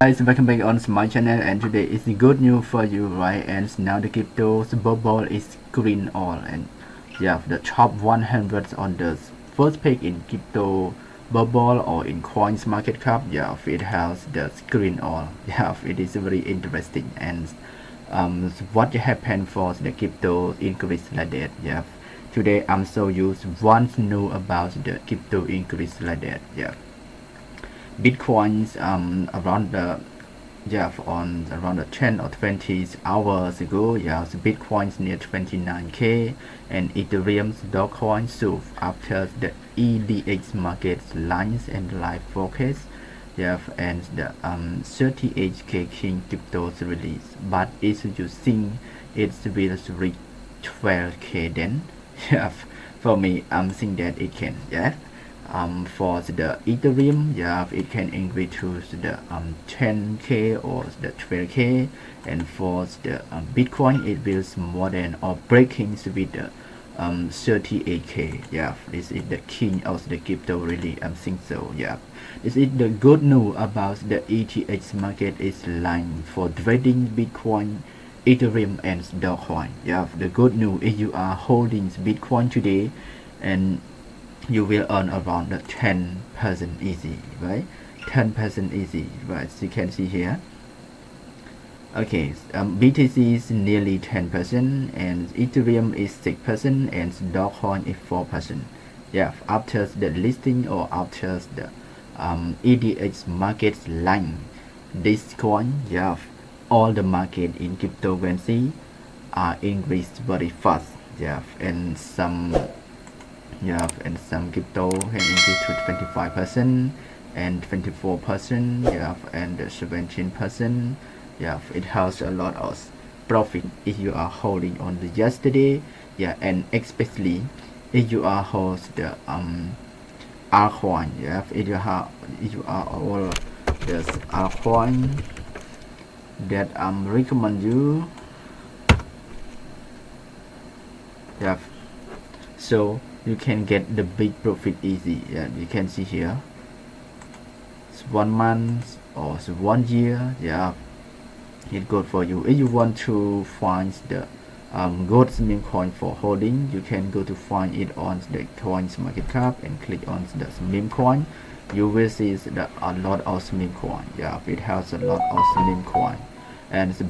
Guys, welcome back on my channel, and today is good news for you, right? And now the crypto bubble is green all, and yeah, the top 100 on the first pick in crypto bubble or in coins market cap. Yeah, it has the green all. Yeah, it is very interesting. And what happened for the crypto increase like that? Yeah, today I'm so used want to know about the crypto increase like that. Yeah, Bitcoins around the on around the 10 or 20 hours ago, the Bitcoin's near 29k, and Ethereum's Dogecoin sold after the EDX market's lines and live forecast. And the 38k King cryptos release, but if you think it will reach 12k then, yeah, for me I'm thinking that it can, for the Ethereum, it can increase to the 10k or the 12k, and for the Bitcoin it will more than or breaking with the 38k. This is the king of the crypto, really I think so. This is the good news about the ETH market is line for trading Bitcoin, Ethereum and Dogecoin. The good news is you are holding Bitcoin today, and you will earn around the 10% easy, right? 10% easy, right? So you can see here. Okay, BTC is nearly 10%, and Ethereum is 6%, and Dogecoin is 4%. After the listing or after the EDX market line, this coin, all the market in cryptocurrency are increased very fast. And some crypto can increase to 25% and 24%, and 17%. It has a lot of profit if you are holding on the yesterday, and especially if you are host the altcoin. If you are all this altcoin that recommend you. So you can get the big profit easy. You can see here, it's 1 month or it's 1 year. It's good for you. If you want to find the good meme coin for holding, you can go to find it on the coins market cap and click on the meme coin. You will see a lot of meme coin. It has a lot of meme coin.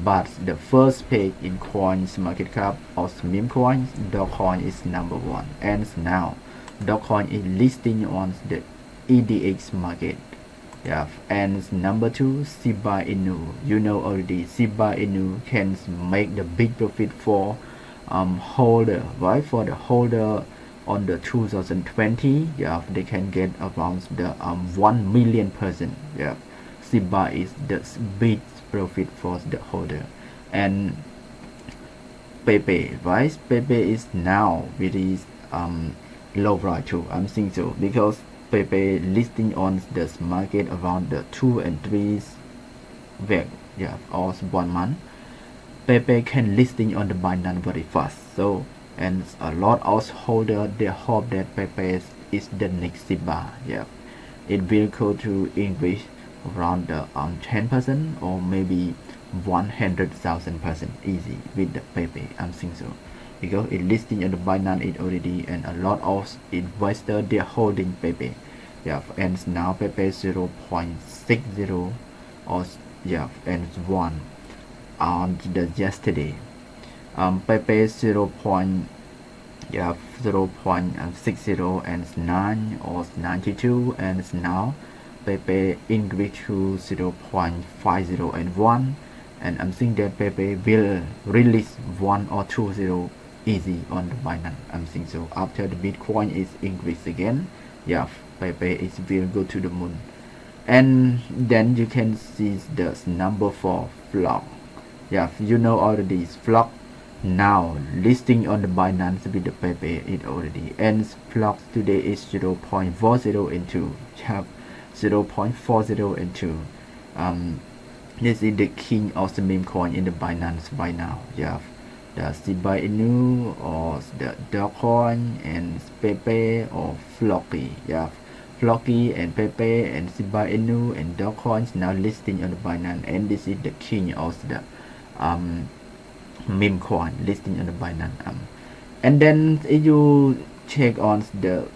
But the first page in coins market cap of meme coins, Dogecoin is #1, and now Dogecoin is listing on the EDX market. And #2, Shiba Inu. You know already, Shiba Inu can make the big profit for holder, right? For the holder on the 2020, they can get around the 1 million person. Shiba is the big profit for the holder. And Pepe, right? Pepe is now very low price too, I'm thinking so, because Pepe listing on this market around the 2 and 3 week, or 1 month. Pepe can listing on the Binance very fast. So, and a lot of holder they hope that Pepe is the next Shiba. It will go to increase around the 10% or maybe 100,000% easy with the Pepe. I'm thinking so, because it listing on the Binance it already, and a lot of investors they are holding Pepe. And now Pepe 0.60 or and 1 on the yesterday. Pepe 0.60 and 9 or 92, and now Pepe increase to 0.50 and 1, and I'm thinking that Pepe will release 1 or 2 0 easy on the Binance. I'm thinking so. After the Bitcoin is increased again, Pepe is will go to the moon. And then you can see the number for Flock. You know already, Flock now listing on the Binance with the Pepe it already, and Flock today is 0.40 into 0.40 and 2. This is the king of the meme coin in the Binance right now. The Shiba Inu or the Dogecoin and Pepe or Flocky. Flocky and Pepe and Shiba Inu and Dogecoins now listing on the Binance, and this is the king of the meme coin listing on the Binance. And then if you check on the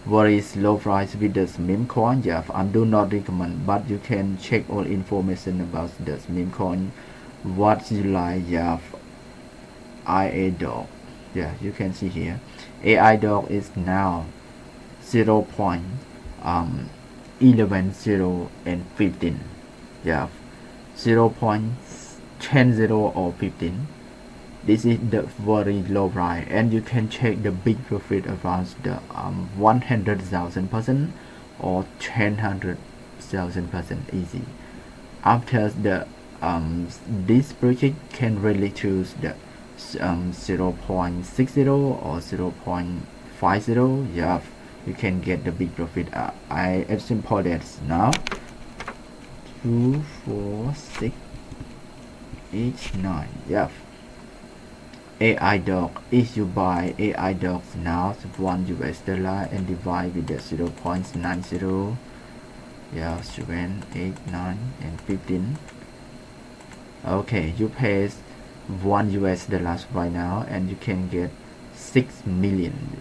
very low price with this meme coin, yeah, I do not recommend, but you can check all information about this meme coin. What you like, yeah, IA dog, yeah, you can see here AI dog is now 0.11 0 and 15, yeah, 0.10 or 15. This is the very low price, and you can check the big profit around the 100,000% or 10,000% easy. After the this project can really choose the 0.60 or 0.50. Yeah, you can get the big profit. I have simple that now 2 4 6 8 9. Yeah, AI dog, if you buy AI dogs now $1 and divide with the 0.90, yeah, 7 8 9 and 15. Okay, you pay $1 right now and you can get 6 million.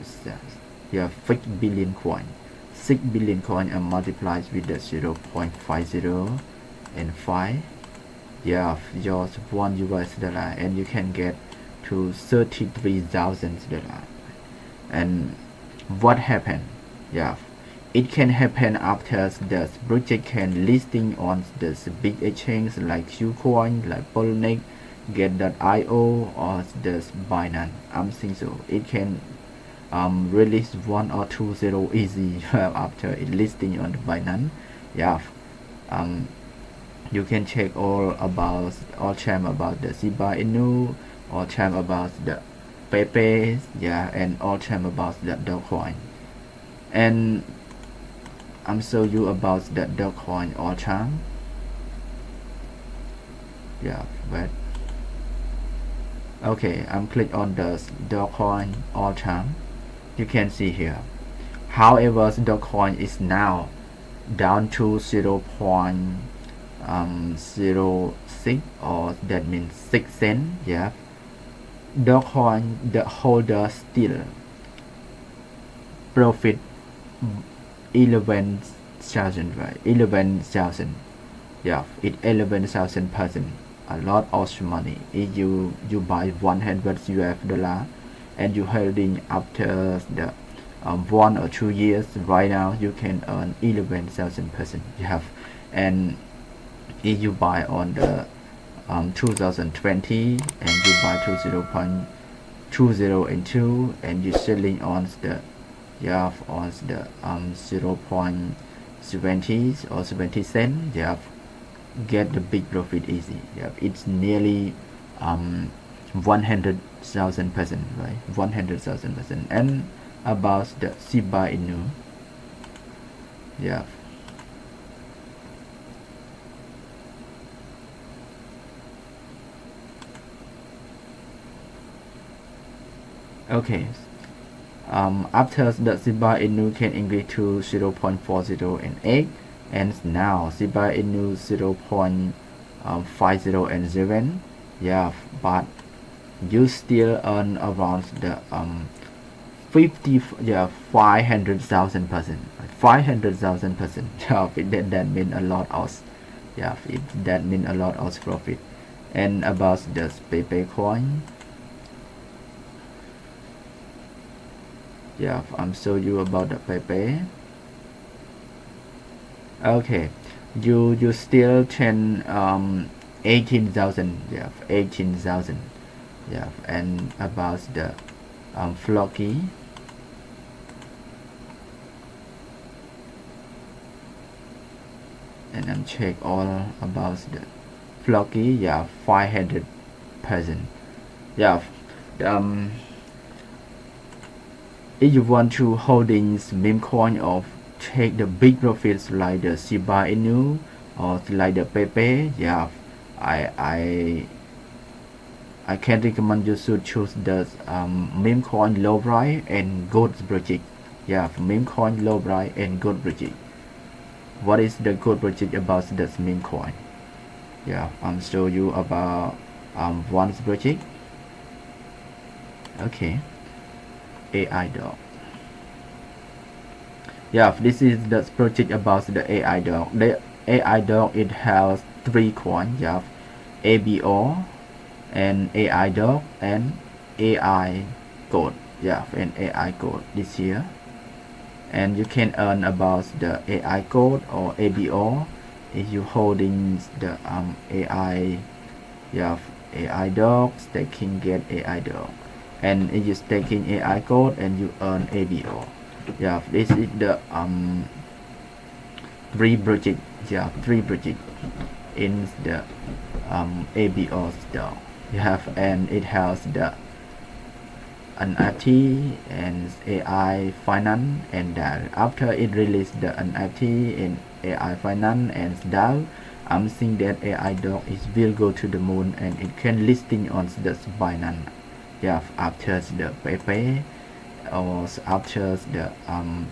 Yeah, 6 billion coin. 6 billion coin and multiplied with the 0.50 and 5. Yeah, just $1 and you can get to $33,000. And what happened? Yeah, it can happen after the project can listing on the big exchange like Qcoin, like Polnex, Get.io or the Binance. I'm thinking so. It can release 1 or 2 0 easy after it listing on the Binance. Yeah, you can check all channel about the Shiba Inu, all channel about the Pepe, yeah, and all channel about the Dogecoin. And I'm show you about the Dogecoin all time. Yeah, but okay, I'm click on the Dogecoin all time. You can see here. However, Dogecoin is now down to 0.06 or that means 6 cents. Yeah, Dogecoin the holder still profit 11,000, right? 11,000. Yeah, it 11,000%. A lot of money. If you buy $100 and you holding after the 1 or 2 years, right now you can earn 11,000%. You have, and if you buy on the 2020 and you buy to 0.20 and 2 and you selling on the on the 0.70 or 70 cents, get the big profit easy. It's nearly 100,000%, right? 100,000%. And about the Shiba Inu, okay. After the Shiba Inu can increase to 0.40 and 8, and now Shiba Inu 0.50 and 7. Yeah, but you still earn around the 500,000%. 500,000%. Yeah, that mean a lot of that mean a lot of profit. And about the Pepe coin, I'm show you about the Pepe. Okay, you still 18,000. 18,000. And about the Flocky, and I'm check all about the Flocky. 500%. If you want to holdings meme coin or take the big profits like the Shiba Inu or like the Pepe, I can recommend you should choose the meme coin low price and good project. Yeah, meme coin low price and gold project. What is the gold project about this meme coin? Yeah, I'm show you about one project. Okay, AI dog. Yeah, this is the project about the AI dog. The AI dog, it has three coins. Yeah, ABO and AI dog and AI code. Yeah, and AI code this year, and you can earn about the AI code or ABO if you holding the AI. Yeah, AI dog staking, get AI dog, and if you staking AI code and you earn ABO. Yeah, this is the three project. Yeah, three project in the ABO store. You have, and it has the NFT and AI finance and DAO. After it released the NFT in AI finance and DAO, I'm seeing that AI dog is will go to the moon and it can listing on the Binance. Yeah, after the Pepe or after the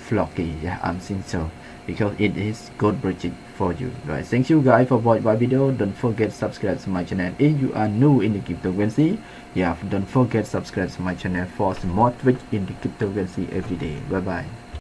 Flocky. Yeah, I'm seeing so because it is good project for you, right? Thank you guys for watching my video. Don't forget subscribe to my channel if you are new in the cryptocurrency. Yeah, don't forget subscribe to my channel for some more tricks in the cryptocurrency every day. Bye bye.